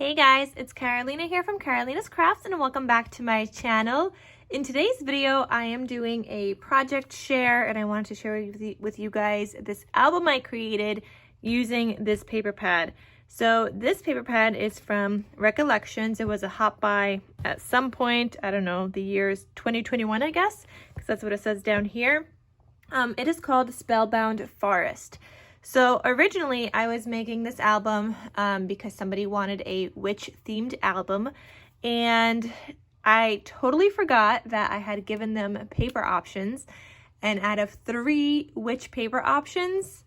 Hey guys, it's Carolina here from KarolinasKrafts and welcome back to my channel. In today's video, I am doing a project share and I wanted to share with you guys this album I created using this paper pad. So this paper pad is from Recollections. It was a hop buy at some point, I don't know, the year's 2021, I guess, because that's what it says down here. It is called Spellbound Forest. So originally I was making this album because somebody wanted a witch themed album, and I totally forgot that I had given them paper options, and out of 3 witch paper options,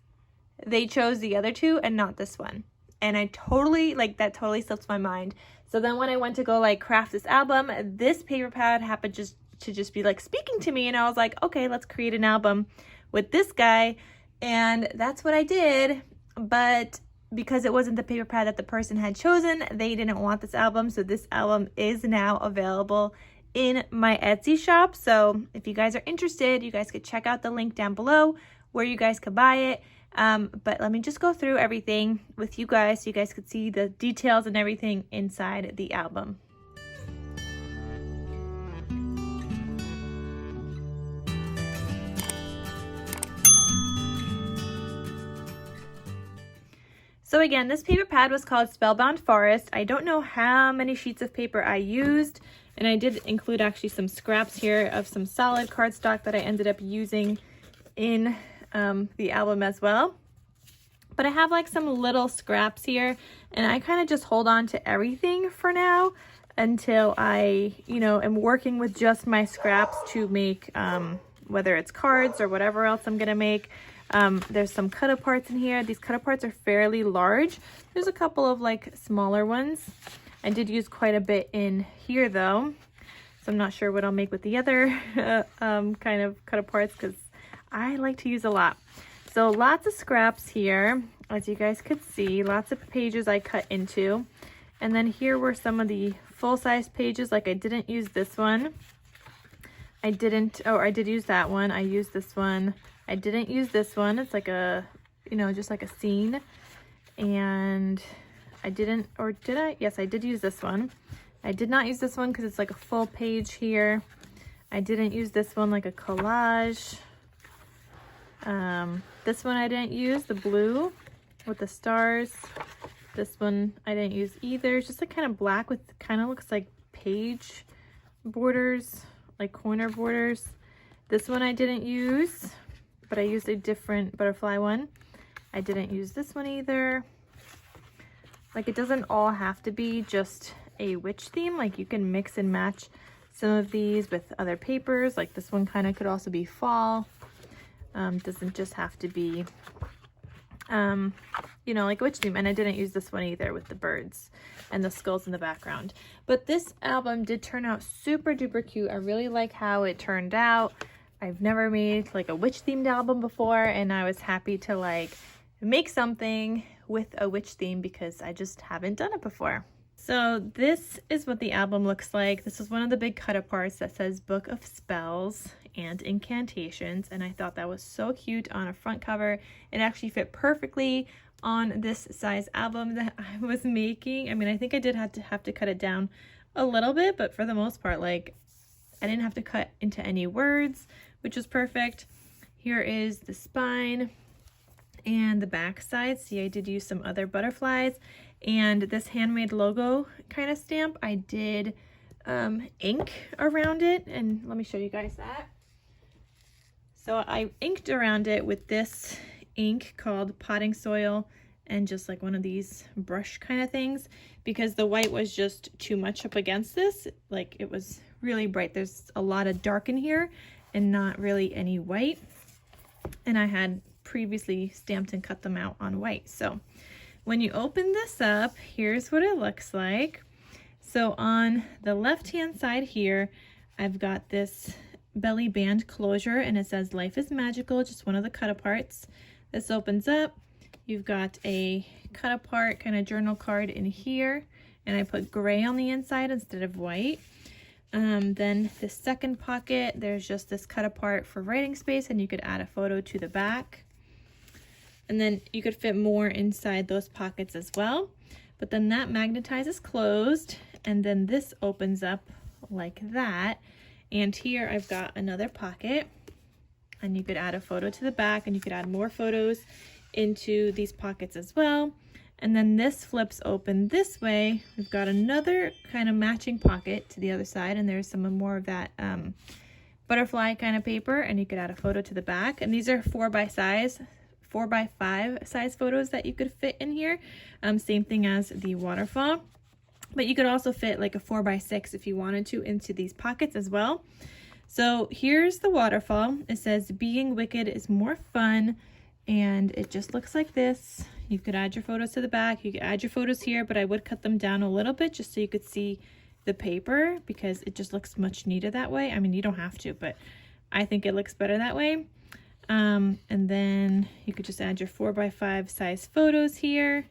they chose the other 2 and not this one. And I totally, that totally slipped my mind. So then when I went to go craft this album, this paper pad happened to just be speaking to me, and I was like, okay, let's create an album with this guy. And that's what I did, but because it wasn't the paper pad that the person had chosen, they didn't want this album. So this album is now available in my Etsy shop. So if you guys are interested, you guys could check out the link down below where you guys could buy it. But let me just go through everything with you guys so you guys could see the details and everything inside the album. So again, this paper pad was called Spellbound Forest. I don't know how many sheets of paper I used, and I did include actually some scraps here of some solid cardstock that I ended up using in the album as well. But I have some little scraps here, and I kind of just hold on to everything for now until I, am working with just my scraps to make, whether it's cards or whatever else I'm gonna make. There's some cut aparts in here. These cut aparts are fairly large. There's a couple of smaller ones. I did use quite a bit in here though, so I'm not sure what I'll make with the other kind of cut aparts because I like to use a lot. So lots of scraps here, as you guys could see, lots of pages I cut into. And then here were some of the full-size pages. I didn't use this one. I did use that one. I used this one. I didn't use this one. It's just like a scene. And I didn't, or did I? Yes, I did use this one. I did not use this one because it's a full page here. I didn't use this one, like a collage. This one I didn't use, the blue with the stars. This one I didn't use either. It's just kind of black with kind of looks like page borders, like corner borders. This one I didn't use, but I used a different butterfly one. I didn't use this one either. It doesn't all have to be just a witch theme. You can mix and match some of these with other papers. This one kind of could also be fall. Doesn't just have to be, a witch theme. And I didn't use this one either with the birds and the skulls in the background. But this album did turn out super duper cute. I really like how it turned out. I've never made a witch themed album before, and I was happy to make something with a witch theme because I just haven't done it before. So this is what the album looks like. This is one of the big cut aparts that says Book of Spells and Incantations, and I thought that was so cute on a front cover. It actually fit perfectly on this size album that I was making. I mean, I think I did have to cut it down a little bit, but for the most part, I didn't have to cut into any words, which was perfect. Here is the spine and the back side. See, I did use some other butterflies, and this handmade logo kind of stamp, I did ink around it, and let me show you guys that. So I inked around it with this ink called potting soil and just one of these brush kind of things, because the white was just too much up against this. It was really bright. There's a lot of dark in here and not really any white, and I had previously stamped and cut them out on white. So when you open this up, here's what it looks like. So on the left hand side here, I've got this belly band closure, and it says Life is Magical, just one of the cut aparts. This opens up. You've got a cut apart kind of journal card in here, and I put gray on the inside instead of white. Then the second pocket, there's just this cut apart for writing space, and you could add a photo to the back. And then you could fit more inside those pockets as well. but then that magnetizes closed, and then this opens up like that. And here I've got another pocket, and you could add a photo to the back, and you could add more photos into these pockets as well. And then this flips open this way. We've got another kind of matching pocket to the other side, and there's some more of that butterfly kind of paper, and you could add a photo to the back. And these are 4x5 size photos that you could fit in here. Same thing as the waterfall, but you could also fit like a 4x6 if you wanted to into these pockets as well. So here's the waterfall. It says being wicked is more fun, and it just looks like this. You could add your photos to the back, you could add your photos here, but I would cut them down a little bit just so you could see the paper, because it just looks much neater that way. I mean, you don't have to, but I think it looks better that way. And then you could just add your 4x5 size photos here.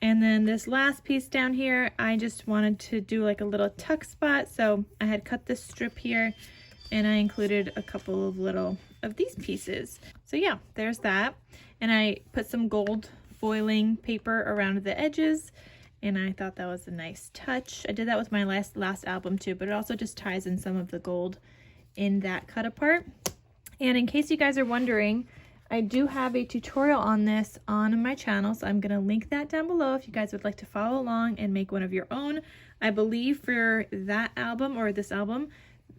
And then this last piece down here, I just wanted to do like a little tuck spot. So I had cut this strip here, and I included a couple of little of these pieces. So yeah, there's that. And I put some gold foiling paper around the edges, and I thought that was a nice touch. I did that with my last album too, but it also just ties in some of the gold in that cut apart. And in case you guys are wondering, I do have a tutorial on this on my channel, so I'm going to link that down below if you guys would like to follow along and make one of your own. I believe for that album, or this album,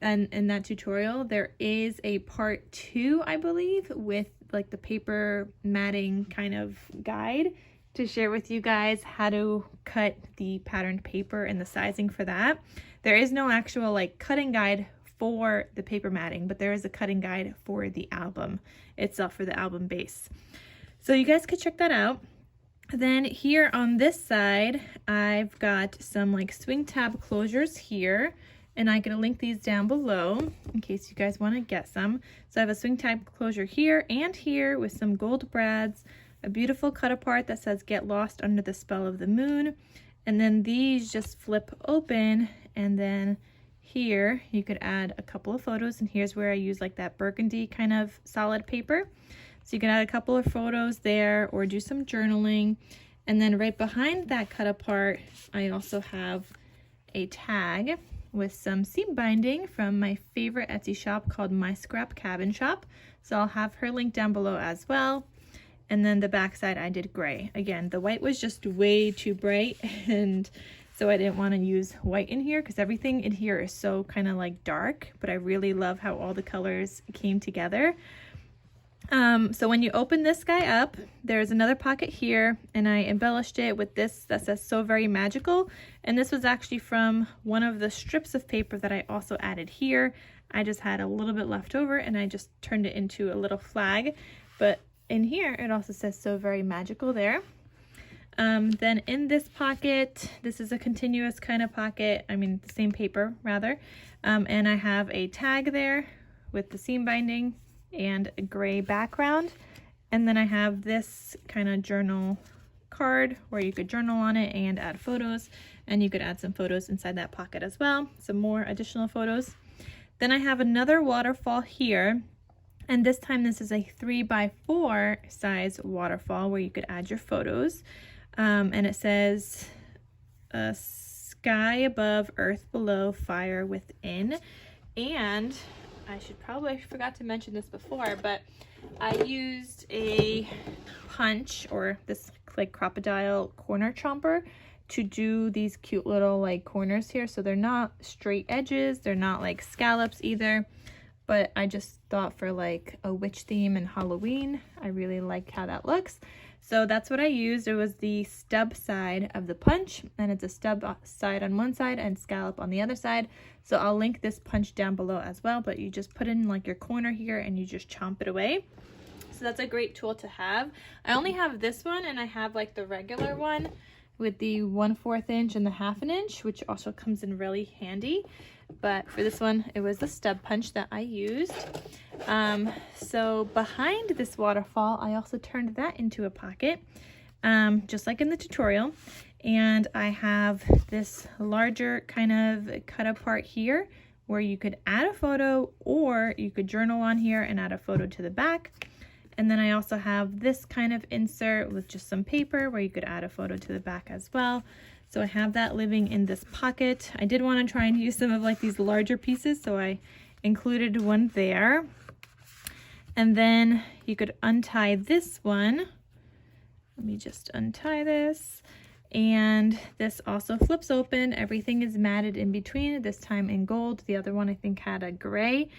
and in that tutorial, there is a part 2, I believe, with like the paper matting kind of guide to share with you guys how to cut the patterned paper and the sizing for that. There is no actual like cutting guide for the paper matting, but there is a cutting guide for the album itself, for the album base. So you guys could check that out. Then here on this side, I've got some like swing tab closures here, and I'm going to link these down below in case you guys want to get some. So I have a swing tab closure here and here with some gold brads, a beautiful cut apart that says get lost under the spell of the moon, and then these just flip open, and then here you could add a couple of photos, and here's where I use like that burgundy kind of solid paper. So you can add a couple of photos there or do some journaling. And then right behind that cut apart, I also have a tag with some seam binding from my favorite Etsy shop called My Scrap Cabin Shop. So I'll have her link down below as well. And then the back side I did gray. Again, the white was just way too bright, and so I didn't want to use white in here because everything in here is so kind of like dark, but I really love how all the colors came together. So when you open this guy up, there's another pocket here, and I embellished it with this that says so very magical. And this was actually from one of the strips of paper that I also added here. I just had a little bit left over, and I just turned it into a little flag. But in here, it also says so very magical there. Then in this pocket, this is a continuous kind of pocket, I mean the same paper rather, and I have a tag there with the seam binding and a gray background, and then I have this kind of journal card where you could journal on it and add photos, and you could add some photos inside that pocket as well, some more additional photos. Then I have another waterfall here, and this time this is a 3x4 size waterfall where you could add your photos. And it says sky above, earth below, fire within. And I forgot to mention this before, but I used a punch, or this like crocodile corner chomper, to do these cute little like corners here. So they're not straight edges, they're not like scallops either, but I just thought for like a witch theme and Halloween, I really like how that looks. So that's what I used. It was the stub side of the punch, and it's a stub side on one side and scallop on the other side. So I'll link this punch down below as well, but you just put in like your corner here and you just chomp it away. So that's a great tool to have. I only have this one, and I have like the regular one with the 1/4 inch and the 1/2 inch, which also comes in really handy. But for this one, it was the stub punch that I used. So behind this waterfall, I also turned that into a pocket, just like in the tutorial. And I have this larger kind of cut apart here where you could add a photo, or you could journal on here and add a photo to the back. And then I also have this kind of insert with just some paper where you could add a photo to the back as well. So I have that living in this pocket. I did want to try and use some of like these larger pieces, so I included one there. And then you could untie this one. Let me just untie this. And this also flips open. Everything is matted in between, this time in gold. The other one I think had a gray.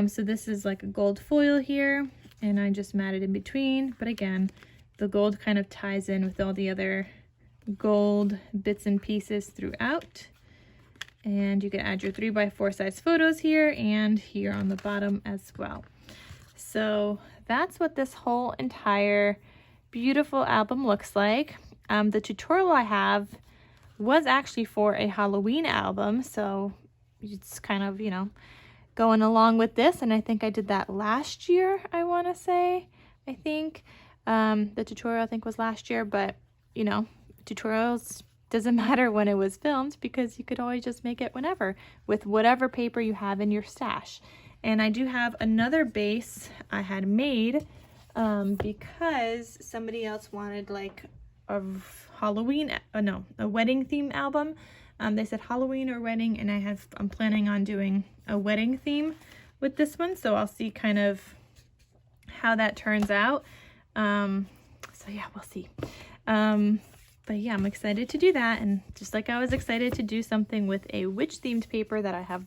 So this is like a gold foil here, and I just matted in between. But again, the gold kind of ties in with all the other gold bits and pieces throughout. And you can add your 3x4 size photos here and here on the bottom as well. So that's what this whole entire beautiful album looks like. The tutorial I have was actually for a Halloween album, so it's kind of, you know, going along with this, and I think I did that last year, I want to say. I think the tutorial I think was last year, but you know, tutorials doesn't matter when it was filmed because you could always just make it whenever with whatever paper you have in your stash. And I do have another base I had made because somebody else wanted like a Halloween, a wedding theme album. They said Halloween or wedding, and I'm planning on doing a wedding theme with this one, so I'll see kind of how that turns out. So yeah, we'll see. But yeah, I'm excited to do that, and just like I was excited to do something with a witch themed paper that I have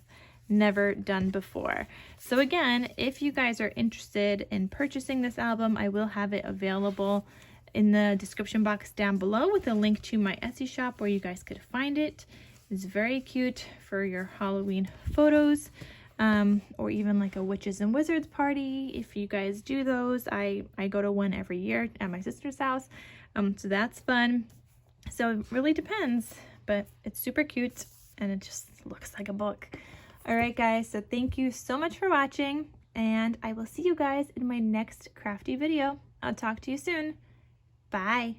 never done before. So again, if you guys are interested in purchasing this album, I will have it available in the description box down below with a link to my Etsy shop where you guys could find it. It's very cute for your Halloween photos, or even like a witches and wizards party. If you guys do those, I go to one every year at my sister's house, so that's fun. So it really depends, but it's super cute and it just looks like a book. All right guys, so thank you so much for watching, and I will see you guys in my next crafty video. I'll talk to you soon. Bye.